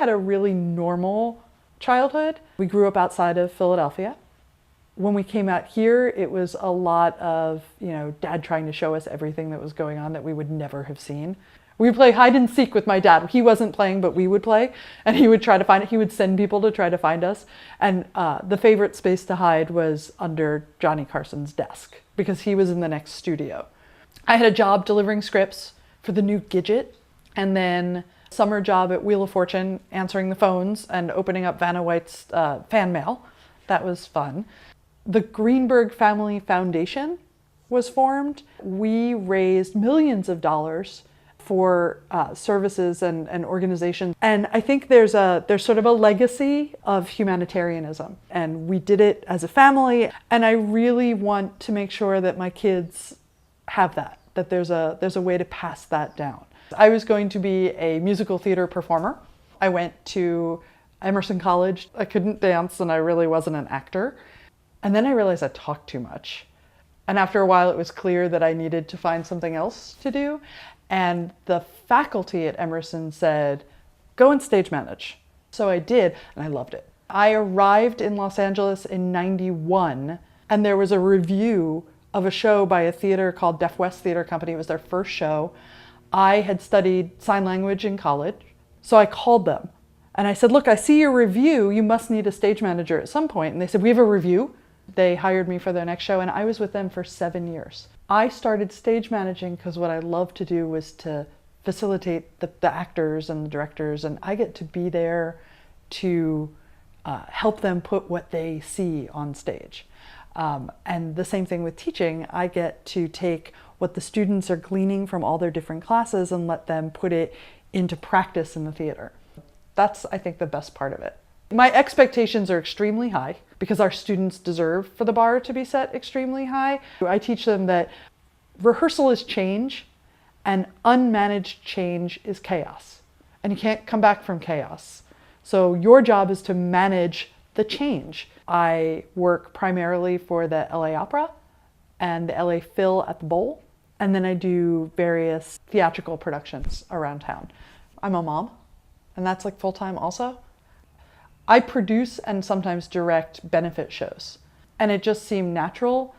had a really normal childhood. We grew up outside of Philadelphia. When we came out here, it was a lot of, Dad trying to show us everything that was going on that we would never have seen. We would play hide and seek with my dad. He wasn't playing, but we would play, and he would try to find it. He would send people to try to find us. And the favorite space to hide was under Johnny Carson's desk, because he was in the next studio. I had a job delivering scripts for the new Gidget, and then summer job at Wheel of Fortune, answering the phones and opening up Vanna White's fan mail. That was fun. The Greenburg Family Foundation was formed. We raised millions of dollars for services and organizations. And I think there's sort of a legacy of humanitarianism. And we did it as a family. And I really want to make sure that my kids have that there's a way to pass that down. I was going to be a musical theater performer. I went to Emerson College. I couldn't dance and I really wasn't an actor. And then I realized I talked too much. And after a while, it was clear that I needed to find something else to do. And the faculty at Emerson said, go and stage manage. So I did, and I loved it. I arrived in Los Angeles in '91, and there was a review of a show by a theater called Deaf West Theater Company. It was their first show. I had studied sign language in college, so I called them. And I said, look, I see your review. You must need a stage manager at some point. And they said, we have a review. They hired me for their next show, and I was with them for 7 years. I started stage managing because what I loved to do was to facilitate the actors and the directors, and I get to be there to help them put what they see on stage. And the same thing with teaching. I get to take what the students are gleaning from all their different classes and let them put it into practice in the theater. That's, I think, the best part of it. My expectations are extremely high because our students deserve for the bar to be set extremely high. I teach them that rehearsal is change and unmanaged change is chaos. And you can't come back from chaos. So your job is to manage the change. I work primarily for the LA Opera and the LA Phil at the Bowl. And then I do various theatrical productions around town. I'm a mom, and that's like full-time also. I produce and sometimes direct benefit shows, and it just seemed natural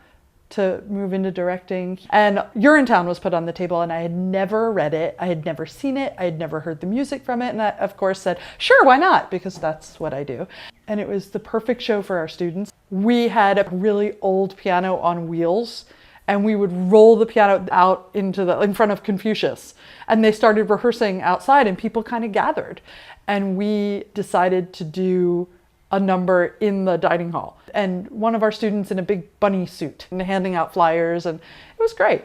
to move into directing. And Urinetown was put on the table, and I had never read it, I had never seen it, I had never heard the music from it, and I, of course, said, sure, why not? Because that's what I do. And it was the perfect show for our students. We had a really old piano on wheels, and we would roll the piano out in front of Confucius. And they started rehearsing outside, and people kind of gathered. And we decided to do a number in the dining hall. And one of our students in a big bunny suit and handing out flyers, and it was great.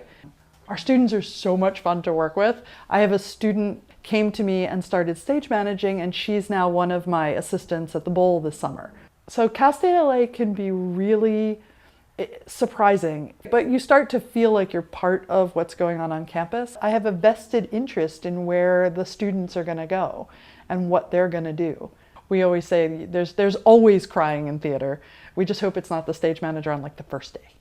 Our students are so much fun to work with. I have a student came to me and started stage managing, and she's now one of my assistants at the Bowl this summer. So Cal State LA can be really surprising, but you start to feel like you're part of what's going on campus. I have a vested interest in where the students are going to go and what they're going to do. We always say there's always crying in theater. We just hope it's not the stage manager on like the first day.